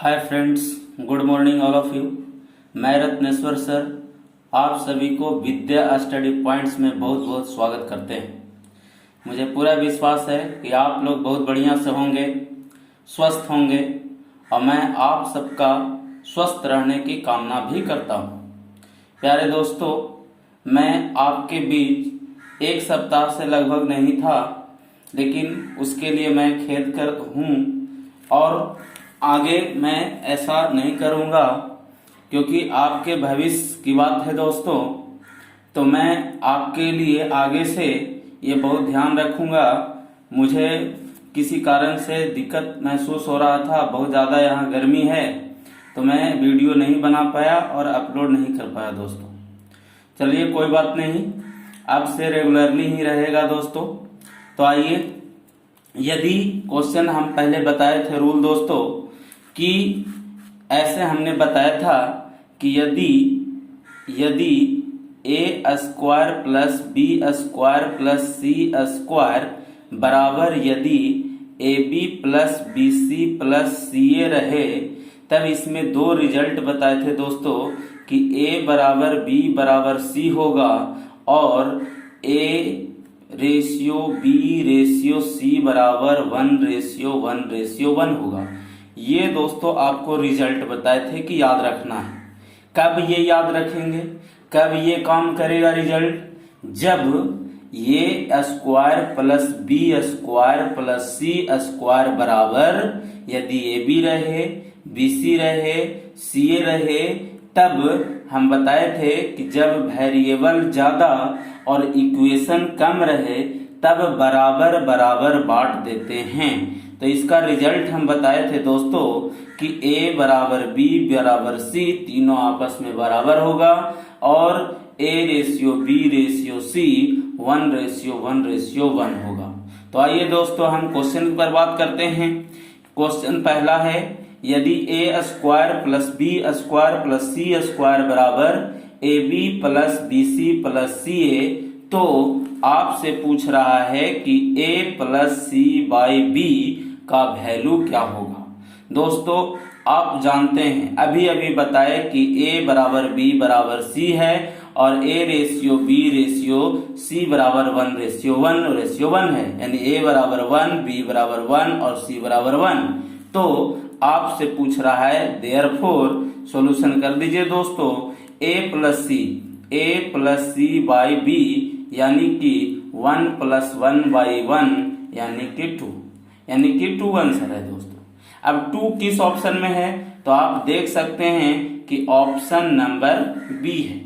Hi friends, good morning all of you. मैं Ratneshwar sir आप सभी को विद्या स्टडी पॉइंट्स में बहुत बहुत स्वागत करते हैं। मुझे पूरा विश्वास है कि आप लोग बहुत बढ़िया से होंगे, स्वस्थ होंगे और मैं आप सबका स्वस्थ रहने की कामना भी करता हूँ। प्यारे दोस्तों, मैं आपके बीच एक सप्ताह से लगभग नहीं था, लेकिन उसके लिए मैं खेद कर हूँ और आगे मैं ऐसा नहीं करूँगा, क्योंकि आपके भविष्य की बात है दोस्तों। तो मैं आपके लिए आगे से ये बहुत ध्यान रखूँगा। मुझे किसी कारण से दिक्कत महसूस हो रहा था, बहुत ज़्यादा यहाँ गर्मी है, तो मैं वीडियो नहीं बना पाया और अपलोड नहीं कर पाया दोस्तों। चलिए कोई बात नहीं, अब से रेगुलरली ही रहेगा दोस्तों। तो आइए, यदि क्वेश्चन हम पहले बताए थे रूल दोस्तों कि ऐसे हमने बताया था कि यदि A square plus B square plus C square बराबर यदि A B plus B C plus C A रहे, तब इसमें दो रिजल्ट बताए थे दोस्तों कि ए बराबर बी बराबर सी होगा और A ratio B ratio C बराबर 1:1:1 होगा। ये दोस्तों आपको रिजल्ट बताए थे कि याद रखना है। कब ये याद रखेंगे, कब ये काम करेगा रिजल्ट? जब ये square plus B square plus C square बराबर यदि ए बी रहे, बी सी रहे, सी ए रहे, तब हम बताए थे कि जब वेरिएबल ज्यादा और इक्वेशन कम रहे तब बराबर बराबर बांट देते हैं। तो इसका रिजल्ट हम बताए थे दोस्तों कि a बराबर b बराबर c तीनों आपस में बराबर होगा और a ratio b ratio c 1:1:1 होगा। तो आइए दोस्तों हम क्वेश्चन पर बात करते हैं। क्वेश्चन पहला है, यदि a square plus b square plus c square बराबर A B plus B C plus C A, तो आपसे पूछ रहा है कि a plus C by B का वैल्यू क्या होगा। दोस्तों आप जानते हैं, अभी अभी बताए कि a बराबर b बराबर c है और a ratio b ratio c बराबर 1:1:1 है, यानी a बराबर 1, b बराबर 1 और c बराबर 1। तो आपसे पूछ रहा है, देयरफॉर सॉल्यूशन कर दीजिए दोस्तों। a plus C by B यानी कि 1+1/1 यानी कि 2, यानी कि 2 आंसर है दोस्तों। अब 2 किस ऑप्शन में है, तो आप देख सकते हैं कि ऑप्शन नंबर बी है।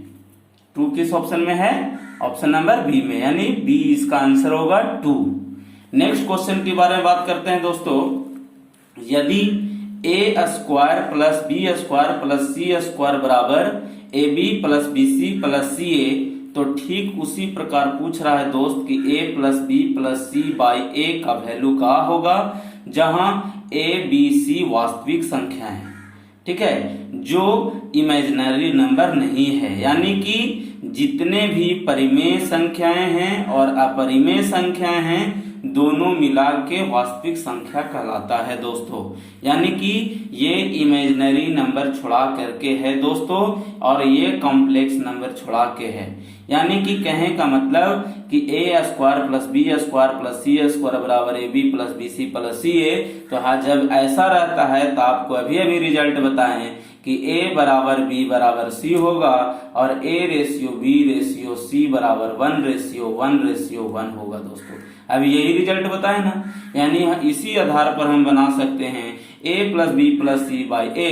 2 किस ऑप्शन में है? ऑप्शन नंबर बी में, यानी बी इसका आंसर होगा 2। नेक्स्ट क्वेश्चन के बारे में बात करते हैं दोस्तों। यदि A square plus B square plus C square बराबर A B plus B C plus C A, तो ठीक उसी प्रकार पूछ रहा है दोस्त कि a plus B plus C by A का वैल्यू क्या होगा, जहां a b c वास्तविक संख्या है, ठीक है, जो इमेजिनरी नंबर नहीं है, यानी कि जितने भी परिमेय संख्याएं हैं और अपरिमेय संख्याएं हैं दोनों मिला के वास्तविक संख्या कहलाता है दोस्तों। यानी कि ये इमेजिनरी नंबर छुड़ा करके है दोस्तों और ये कॉम्प्लेक्स नंबर छुड़ा के है। यानी कि कहने का मतलब कि a square plus B square plus C square बराबर A B plus B C plus C A. तो हाँ, जब ऐसा रहता है तो आपको अभी अभी रिजल्ट बताएं कि a बराबर b बराबर c होगा और a ratio b ratio c बराबर 1:1:1 होगा दोस्तों। अब यही रिजल्ट बताए ना, यानी इसी आधार पर हम बना सकते हैं a plus B plus C by A,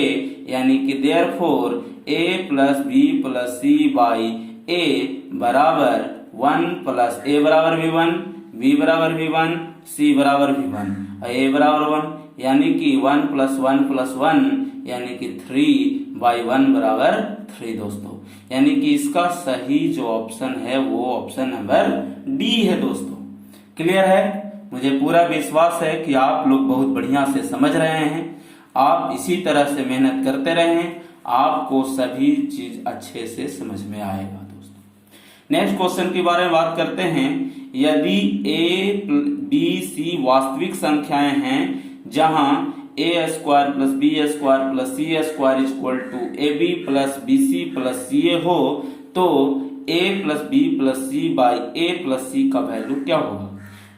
यानी कि therefore a plus B plus C by A बराबर 1 प्लस a बराबर भी 1, b बराबर भी 1, c बराबर भी 1 और a बराबर 1, यानी कि 1+1+1 यानी कि 3/1 बराबर 3 दोस्तों। यानी कि इसका सही जो ऑप्शन है वो ऑप्शन नंबर डी है दोस्तों। क्लियर है? मुझे पूरा विश्वास है कि आप लोग बहुत बढ़िया से समझ रहे हैं। आप इसी तरह से मेहनत करते रहें, आपको सभी चीज अच्छे से समझ में आएगा दोस्तों। नेक्स्ट क्वेश्चन के बारे में बात करते हैं। यदि a b c वास्तविक संख्याएं हैं जहां A square plus B square plus C square equal to A B plus B C plus C A हो तो A plus B plus C by A plus C का वैल्यू क्या होगा।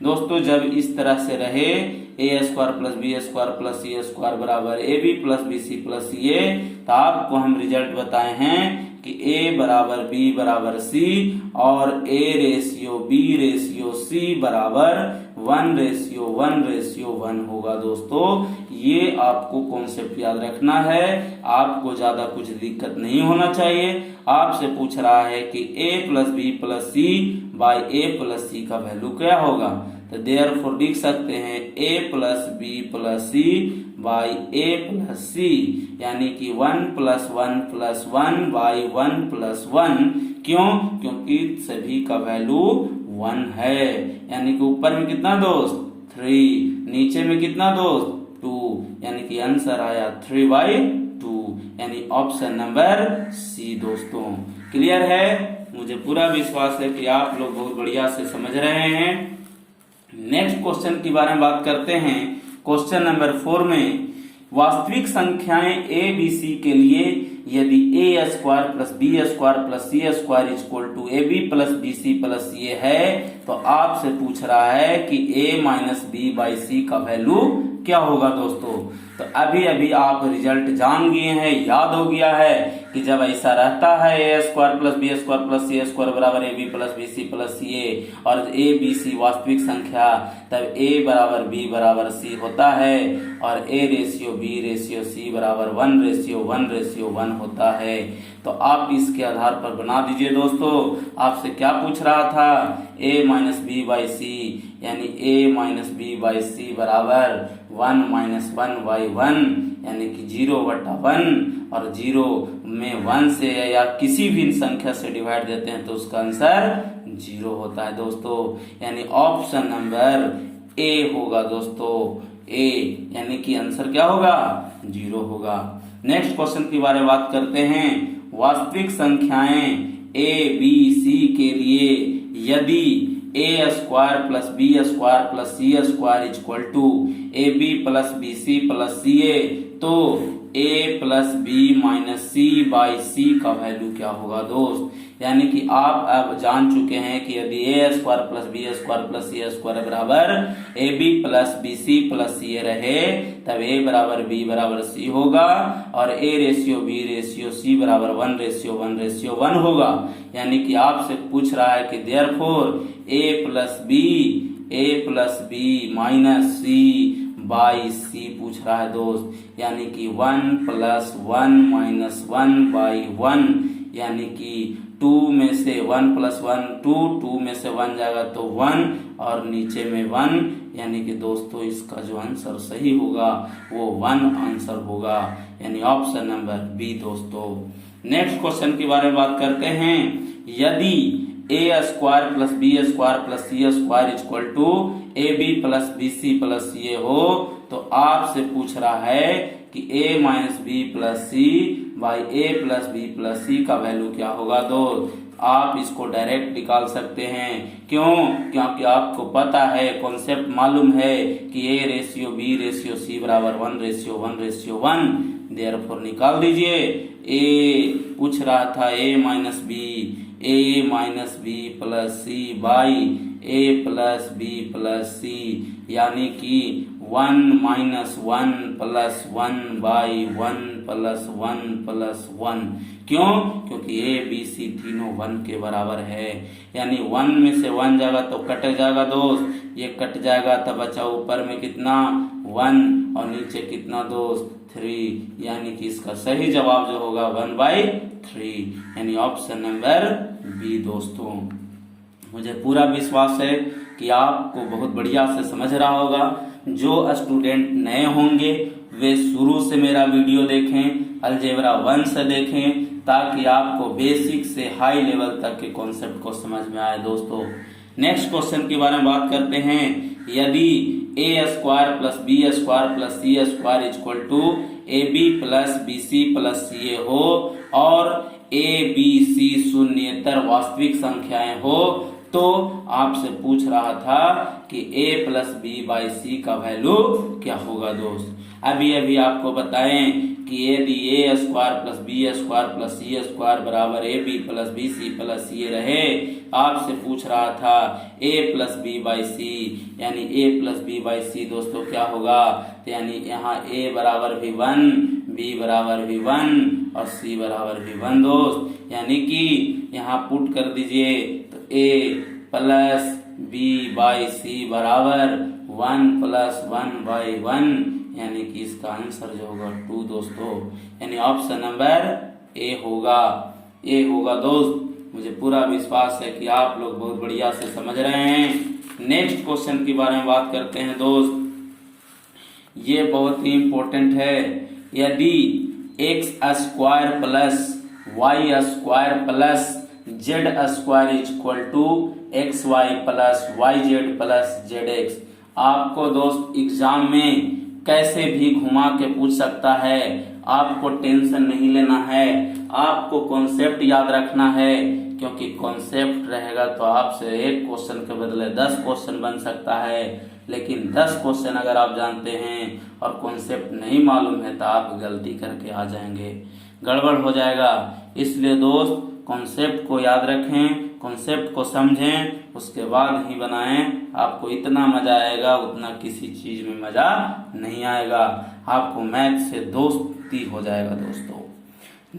दोस्तों जब इस तरह से रहे A square plus B square plus C square बराबर A B plus B C plus C A, तो आपको हम रिजल्ट बताए हैं कि ए बराबर बी बराबर सी और A ratio B ratio C बराबर 1:1:1 होगा। दोस्तों ये आपको कॉन्सेप्ट याद रखना है, आपको ज्यादा कुछ दिक्कत नहीं होना चाहिए। आपसे पूछ रहा है कि a plus B plus C by A plus C का वैल्यू क्या होगा, तो देयरफॉर लिख सकते हैं a plus B plus C by A plus C, यानी कि 1 + 1 + 1 बाई 1 + 1। क्यों? क्योंकि सभी का वैल्यू 1 है, यानी कि ऊपर में कितना दोस्त 3, नीचे में कितना दोस्त 2, यानी कि आंसर आया 3/2, यानी ऑप्शन नंबर सी। दोस्तों क्लियर है? मुझे पूरा विश्वास है कि आप लोग बहुत बढ़िया से समझ रहे हैं। नेक्स्ट क्वेश्चन के बारे में बात करते हैं। क्वेश्चन नंबर 4 में वास्तविक संख्याएं ए बी सी के लिए यदि A square plus B square plus C square equal to A B plus B C plus C A है, तो आपसे पूछ रहा है कि A minus B by C का वैल्यू क्या होगा। दोस्तों तो अभी अभी आप रिजल्ट जान गए हैं, याद हो गया है कि जब ऐसा रहता है A square plus B square plus C square बराबर A B plus B C plus C A और ए बी सी वास्तविक संख्या, तब ए बराबर बी बराबर सी होता है और A ratio B ratio C बराबर 1:1:1 होता है। तो आप इसके आधार पर बना दीजिए। दोस्तों आपसे क्या पूछ रहा था, a minus B by C, यानी a माइनस बी बाई सी बराबर 1 - 1/1, यानी कि 0/1, और 0 में 1 से या किसी भी संख्या से डिवाइड देते हैं तो उसका आंसर 0 होता है। दोस्तों यानी ऑप्शन नंबर ए होगा। दोस्तों ए यानी कि आंसर क्या होगा 0 होगा। नेक्स्ट क्वेश्चन के बारे में बात करते हैं। वास्तविक संख्याएं ए बी सी के लिए यदि A square plus B square plus C square equal to A B plus B C plus C A, तो A plus B minus C by C का वैल्यू क्या होगा। दोस्त यानी कि आप अब जान चुके हैं कि यदि A square plus B square plus C square बराबर A B plus B C plus C A रहे, तब ए बराबर बी बराबर सी होगा और A ratio B ratio C बराबर 1:1:1 होगा। यानी कि आपसे पूछ रहा है कि therefore A plus B minus C by C पूछ रहा है। दोस्त यानी कि 1 + 1 - 1/1, यानी कि 2 में से 1 + 1 2 में से 1 जाएगा तो 1 और नीचे में 1, यानी कि दोस्तों इसका जो आंसर सही होगा वो 1 आंसर होगा, यानी ऑप्शन नंबर बी। दोस्तों नेक्स्ट क्वेश्चन के बारे में बात करते हैं। यदि A square plus B square plus C square equal to A B plus B C plus C A हो, तो आपसे पूछ रहा है कि A minus B plus C by A plus B plus C का वैल्यू क्या होगा। दोस्त आप इसको डायरेक्ट निकाल सकते हैं। क्यों? क्योंकि आपको पता है, कॉन्सेप्ट मालूम है कि A ratio B ratio C बराबर 1:1:1, देयरफॉर निकाल दीजिए। ए पूछ रहा था A minus B plus C by A plus B plus C, यानी कि 1 - 1 + 1/1 + 1 + 1। क्यों? क्योंकि ए बी सी तीनों 1 के बराबर है, यानी 1 में से 1 जाएगा तो कट जाएगा। दोस्त ये कट जाएगा तब बचा ऊपर में कितना 1 और नीचे कितना दोस्त 3, यानी कि इसका सही जवाब जो होगा 1/3, यानी ऑप्शन नंबर बी। दोस्तों मुझे पूरा विश्वास है कि आपको बहुत बढ़िया से समझ रहा होगा। जो स्टूडेंट नए होंगे वे शुरू से मेरा वीडियो देखें, अलजेब्रा 1 से देखें, ताकि आपको बेसिक से हाई लेवल तक के कॉन्सेप्ट को समझ में आए। दोस्तों नेक्स्ट क्वेश्चन के बारे में बात करते हैं। यदि A square plus B square plus C square equal to A B plus B C plus C A हो और ए बी सी शून्येतर वास्तविक संख्याएं हो, तो आपसे पूछ रहा था कि a plus B by C का वैल्यू क्या होगा दोस्त। अभी अभी आपको बताएं कि यदि A square plus B square plus C square बराबर A B plus B C plus C रहे, आपसे पूछ रहा था a plus B by C, यानी a plus B by C दोस्तों क्या होगा। तो यानी यहाँ a बराबर भी 1, b बराबर भी 1 और c बराबर भी 1 दोस्त। यानी कि यहाँ पुट कर दीजिए तो a प्लस बी बाई सी बराबर 1 प्लस 1 बाई 1, यानी कि इसका आंसर जो होगा 2 दोस्तों। यानी ऑप्शन नंबर ए होगा दोस्त। मुझे पूरा विश्वास है कि आप लोग बहुत बढ़िया से समझ रहे हैं। नेक्स्ट क्वेश्चन के बारे में बात करते हैं दोस्त। ये बहुत ही इंपॉर्टेंट है। यदि X square plus Y square plus Z square is equal to X Y plus Y Z plus Z X, आपको दोस्त एग्जाम में कैसे भी घुमा के पूछ सकता है। आपको टेंशन नहीं लेना है, आपको कॉन्सेप्ट याद रखना है, क्योंकि कॉन्सेप्ट रहेगा तो आपसे एक क्वेश्चन के बदले 10 क्वेश्चन बन सकता है। लेकिन 10 क्वेश्चन अगर आप जानते हैं और कॉन्सेप्ट नहीं मालूम है तो आप गलती करके आ जाएंगे, गड़बड़ हो जाएगा। इसलिए दोस्त कॉन्सेप्ट को याद रखें, कॉन्सेप्ट को समझें, उसके बाद ही बनाएं। आपको इतना मजा आएगा उतना किसी चीज में मजा नहीं आएगा। आपको मैथ से दोस्ती हो जाएगा दोस्तों।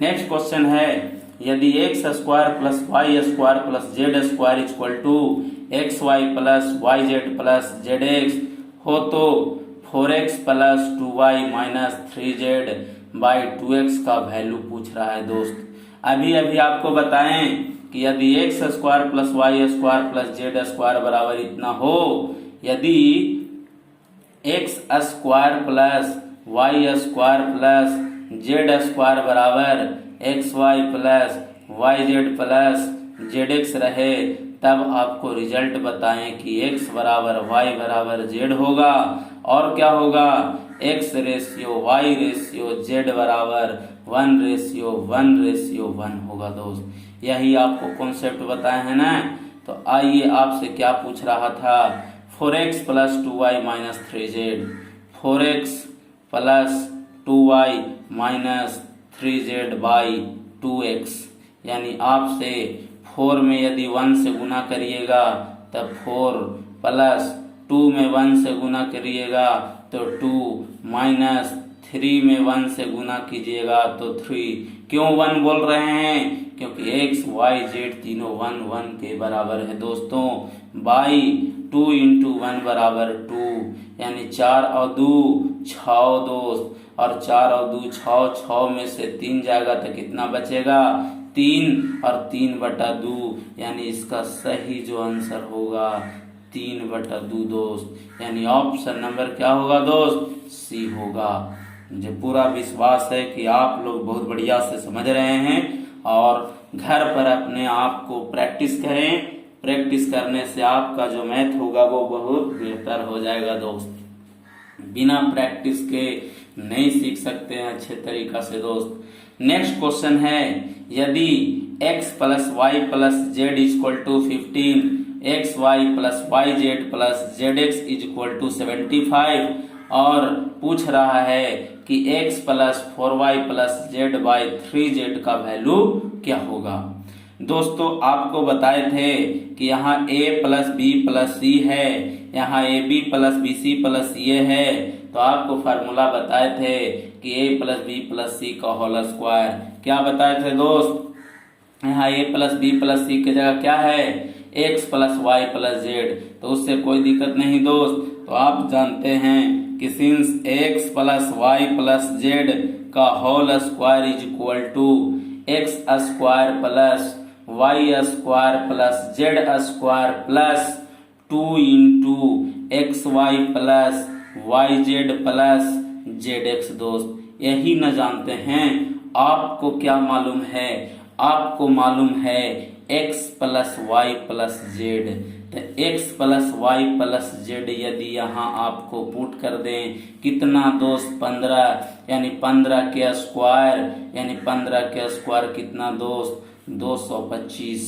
नेक्स्ट क्वेश्चन है, यदि X square plus Y square plus Z square equal to X Y plus Y Z plus Z X हो तो 4x plus 2y minus 3z by 2x का वैल्यू पूछ रहा है दोस्त। अभी अभी आपको बताएं कि यदि X square plus Y square plus Z square बराबर इतना हो, यदि X square plus Y square plus Z square बराबर X Y plus Y Z plus Z X रहे, तब आपको रिजल्ट बताएं कि x बराबर y बराबर z होगा और क्या होगा, x ratio y ratio z बराबर 1:1:1 होगा दोस्त। यही आपको कॉन्सेप्ट बताए हैं ना। तो आइए आपसे क्या पूछ रहा था, 4x plus 2y minus 3z, 4x plus 2y minus 3z by 2x, यानी आपसे 4 में यदि 1 से गुना करिएगा तब 4 प्लस 2 में 1 से गुना करिएगा तो 2 माइनस 3 में 1 से गुना कीजिएगा तो 3। क्यों 1 बोल रहे हैं, क्योंकि x y z तीनों 1 1 के बराबर है दोस्तों। बाई 2 इंटू 1 बराबर 2, यानी 4 और 2 6 दोस्त, और 4 और 2 6, 6 में से 3 जाएगा तो कितना बचेगा 3 और 3/2, यानी इसका सही जो आंसर होगा 3/2 दोस्त। यानी ऑप्शन नंबर क्या होगा दोस्त, सी होगा। मुझे पूरा विश्वास है कि आप लोग बहुत बढ़िया से समझ रहे हैं और घर पर अपने आप को प्रैक्टिस करें। प्रैक्टिस करने से आपका जो मैथ होगा वो बहुत बेहतर हो जाएगा दोस्त। बिना प्रैक्टिस के नहीं सीख सकते हैं अच्छे तरीका से दोस्त। नेक्स्ट क्वेश्चन है, यदि x plus Y plus Z equal to 15, X Y plus Y Z plus Z X is equal to 75 और पूछ रहा है कि x plus 4y plus Z by 3z का वैल्यू क्या होगा। दोस्तों आपको बताए थे कि यहाँ a plus B plus C है, यहाँ A B plus B C plus ये है, तो आपको फार्मूला बताए थे कि a plus B plus C का होल स्क्वायर। क्या बताए थे दोस्त, यहाँ a plus B plus Z की जगह क्या है x plus Y plus Z, तो उससे कोई दिक्कत नहीं दोस्त। तो आप जानते हैं कि since x plus Y plus Z का whole square is equal to X square plus Y square plus Z square plus 2 into X Y plus Y Z plus Z X दोस्त। यही न जानते हैं, आपको क्या मालूम है, आपको मालूम है x plus Y plus Z. तो x plus Y plus Z यदि यहाँ आपको पुट कर दें कितना दोस्त 15, यानी 15 के स्क्वायर, यानी 15 के स्क्वायर कितना दोस्त 225।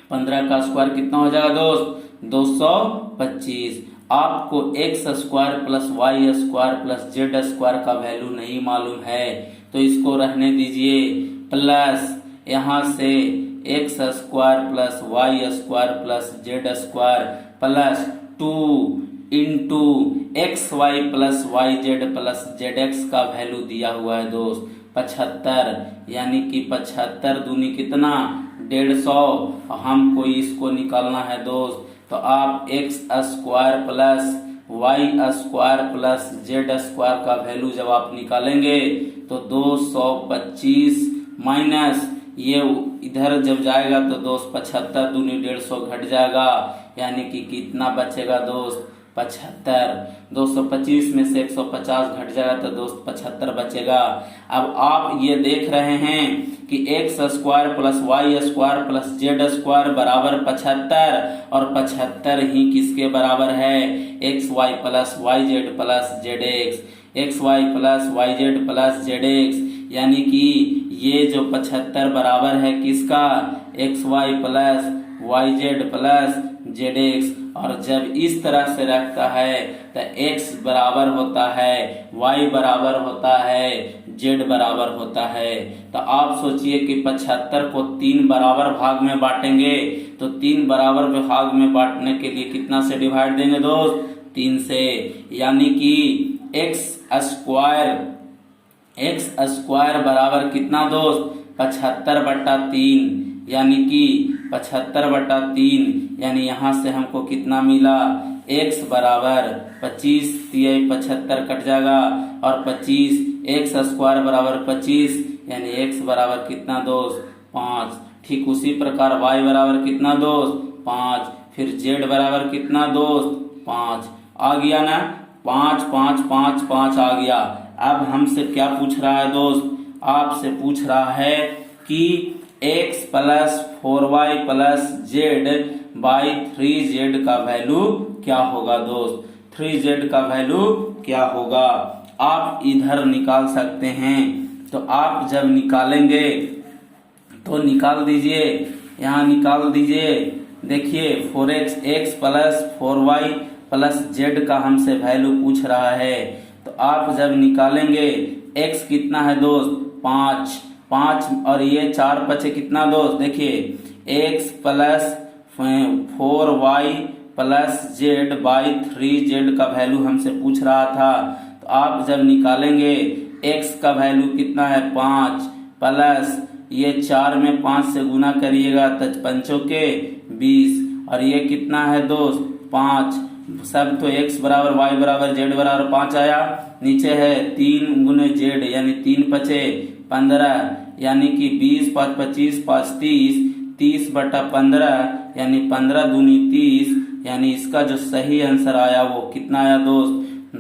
15 का स्क्वायर कितना हो जाएगा दोस्त? 225। आपको X square plus Y square plus Z square का वैल्यू नहीं मालूम है तो इसको रहने दीजिए, प्लस यहाँ से X square plus Y square plus Z square plus 2 into X Y plus Y Z plus Z X का वैल्यू दिया हुआ है दोस्त 75, यानी कि 75 दूनी कितना? 150। हमको इसको निकालना है दोस्त, तो आप X square plus Y square plus Z square का वैल्यू जब आप निकालेंगे तो 225 माइनस ये इधर जब जाएगा तो दोस्त 75 दूनी 150 घट जाएगा, यानी कि कितना बचेगा दोस्त? 75। 225 में से 150 घट जाएगा तो दोस्त 75 बचेगा। अब आप ये देख रहे हैं कि X square plus Y square plus Z square बराबर 75 और 75 ही किसके बराबर है? X Y plus Y Z plus Z X, X Y plus Y Z plus Z X, यानी कि ये जो 75 बराबर है किसका? X Y plus Y Z plus Z X. और जब इस तरह से रखता है तो x बराबर होता है, y बराबर होता है, z बराबर होता है। तो आप सोचिए कि 75 को 3 बराबर भाग में बांटेंगे तो 3 बराबर भाग में बांटने के लिए कितना से डिवाइड देंगे दोस्त? 3 से, यानी कि एक्स स्क्वायर बराबर कितना दोस्त? 75/3, यानी कि 75/3, यानी यहाँ से हमको कितना मिला? x बराबर 25 75 कट जाएगा और 25, एक्स स्क्वायर बराबर 25, यानी x बराबर कितना दोस्त? 5। ठीक उसी प्रकार y बराबर कितना दोस्त? 5। फिर z बराबर कितना दोस्त? 5। आ गया ना? 5 5 5 5 आ गया। अब हमसे क्या पूछ रहा है दोस्त? आपसे पूछ रहा है कि x plus 4y plus Z by 3z का वैल्यू क्या होगा दोस्त? 3z का वैल्यू क्या होगा? आप इधर निकाल सकते हैं, तो आप जब निकालेंगे तो निकाल दीजिए, यहाँ निकाल दीजिए। देखिए 4x x plus 4y plus Z का हमसे वैल्यू पूछ रहा है, तो आप जब निकालेंगे x कितना है दोस्त? 5 और ये 4 बचे कितना दोस्त? देखिए x plus 4y plus Z by 3z का वैल्यू हमसे पूछ रहा था, तो आप जब निकालेंगे x का वैल्यू कितना है? 5 प्लस ये 4 में 5 से गुना करिएगा तो 5 के 20 और ये कितना है दोस्त? 5। सब तो x बराबर y बराबर z बराबर 5 आया, नीचे है 3 गुने z यानी 3 पचे 15, यानी कि 20 5 25 5 30, 30/15 यानी 15 दूनी 30, यानी इसका जो सही आंसर आया वो कितना आया दोस्त?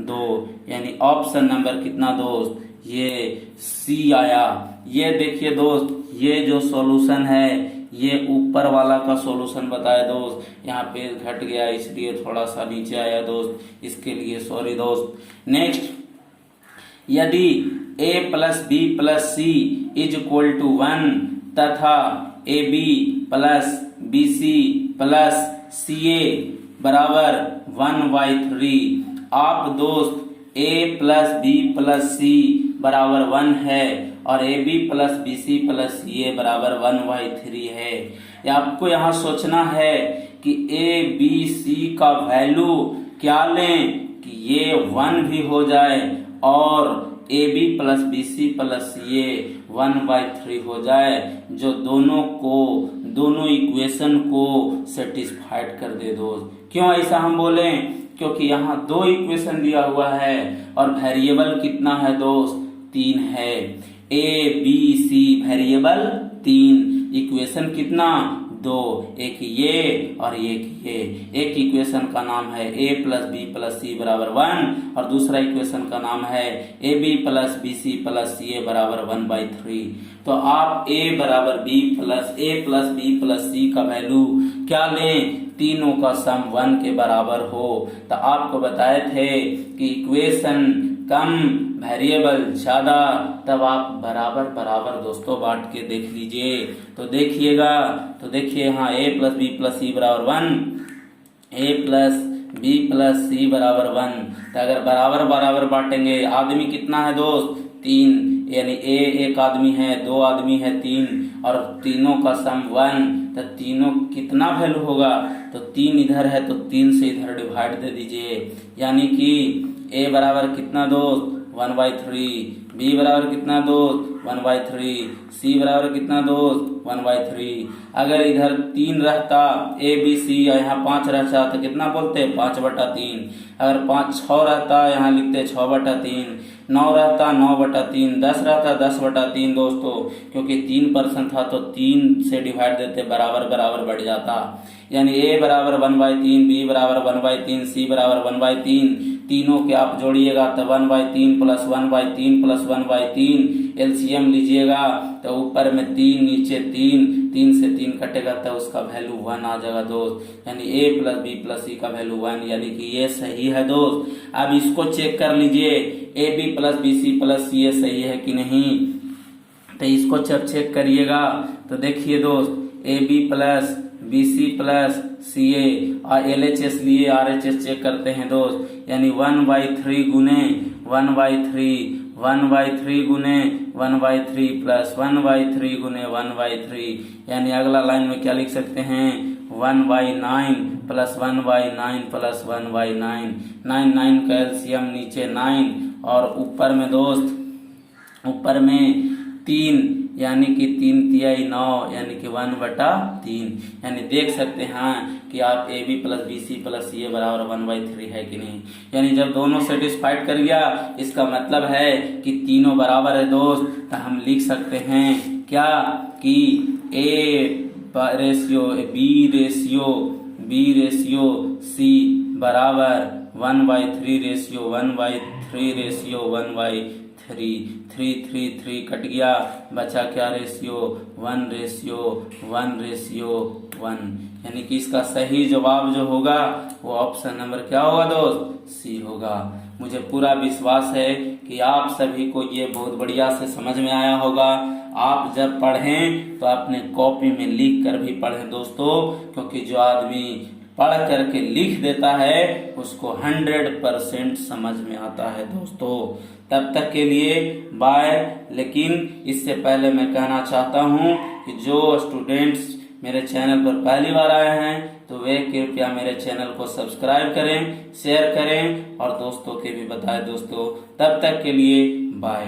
2, यानी ऑप्शन नंबर कितना दोस्त? ये सी आया। ये देखिए दोस्त, ये जो सॉल्यूशन है ये ऊपर वाला का सॉल्यूशन बताया दोस्त, यहाँ पे घट गया इसलिए थोड़ा सा नीचे आया दोस्त, इसके लिए सॉरी दोस्त। नेक्स्ट, यदि a plus B plus C is equal to 1 तथा A B plus B C plus C A बराबर 1/3, आप दोस्त a plus B plus C बराबर 1 है और A B plus B C plus C A बराबर 1/3 है। आपको यहाँ सोचना है कि ए बी सी का वैल्यू क्या लें कि ये 1 भी हो जाए और A B plus B C plus C A 1/3 हो जाए, जो दोनों इक्वेशन को सेटिस्फाइड कर दे दोस्त। क्यों ऐसा हम बोले? क्योंकि यहाँ 2 इक्वेशन दिया हुआ है और वेरिएबल कितना है दोस्त? 3 है। A B C variable 3, equation कितना? 2, एक ये और एक ये। एक इक्वेशन का नाम है a plus B plus C बराबर 1 और दूसरा इक्वेशन का नाम है A B plus B C plus C A बराबर 1/3। तो आप a बराबर b plus B plus C का वैल्यू क्या लें? तीनों का सम 1 के बराबर हो। तो आपको बताए थे कि इक्वेशन कम वेरिएबल ज्यादा, तब आप बराबर बराबर दोस्तों बांट के देख लीजिए। तो देखिएगा, तो देखिए यहाँ a plus B plus C बराबर 1, a plus B plus C बराबर 1। तो अगर बराबर बराबर बांटेंगे, आदमी कितना है दोस्त? 3, यानी ए एक आदमी है, 2 आदमी है 3, और तीनों का सम 1, तो तीनों कितना वैल्यू होगा? तो 3 इधर है तो 3 से इधर डिवाइड दे दीजिए, यानी कि ए बराबर कितना दोस्त? 1/3, बी बराबर कितना दोस्त? 1/3, सी बराबर कितना दोस्त? 1/3। अगर इधर 3 रहता ए बी सी, यहाँ 5 रहता तो कितना बोलते? 5/3। अगर 6 रहता यहाँ लिखते 6/3, 9 रहता 9/3, 10 रहता 10/3 दोस्तों, क्योंकि 3% था तो 3 से डिवाइड देते, बराबर बराबर बढ़ जाता। यानी ए बराबर 1/3, बी बराबर 1/3, सी बराबर 1/3। तीनों के आप जोड़िएगा तो 1/3 प्लस 1/3 प्लस 1/3, एलसीएम लीजिएगा तो ऊपर में 3 नीचे 3, 3 से 3 कटेगा तो उसका वैल्यू 1 आ जाएगा दोस्त। यानी ए प्लस बी प्लस सी का वैल्यू 1, यानी कि ये सही है दोस्त। अब इसको चेक कर लीजिए, A B plus B C plus C ये सही है कि नहीं। तो इसको जब चेक करिएगा तो देखिए दोस्त, A B plus B C plus C A, और LHS लिए RHS चेक करते हैं दोस्त, यानी 1/3 गुने 1/3, 1/3 गुने 1/3 प्लस 1/3 गुने 1/3, यानी अगला लाइन में क्या लिख सकते हैं? 1/9 प्लस 1/9 प्लस 1/9, 9 9 का एलसीएम नीचे 9, और ऊपर में दोस्त, ऊपर में 3, यानी कि 3 तिहाई 9, यानी कि 1/3। यानी देख सकते हैं कि आप A B plus B C plus C A बराबर 1/3 है कि नहीं। यानी जब दोनों सेटिस्फाइड कर गया, इसका मतलब है कि तीनों बराबर है दोस्त। तो हम लिख सकते हैं क्या कि A ratio B ratio C बराबर 1/3 रेशियो 1/3 रेशियो 1/3, 3 3 3 कट गया, बचा क्या रेशियो? 1 ratio 1 ratio 1। यानी कि इसका सही जवाब जो होगा वो ऑप्शन नंबर क्या होगा दोस्त? सी होगा। मुझे पूरा विश्वास है कि आप सभी को ये बहुत बढ़िया से समझ में आया होगा। आप जब पढ़ें तो अपने कॉपी में लिख कर भी पढ़ें दोस्तों, क्योंकि जो आदमी पढ़ करके लिख देता है उसको 100% समझ में आता है दोस्तों। तब तक के लिए बाय। लेकिन इससे पहले मैं कहना चाहता हूं कि जो स्टूडेंट्स मेरे चैनल पर पहली बार आए हैं तो वे कृपया मेरे चैनल को सब्सक्राइब करें, शेयर करें और दोस्तों के भी बताएं दोस्तों। तब तक के लिए बाय।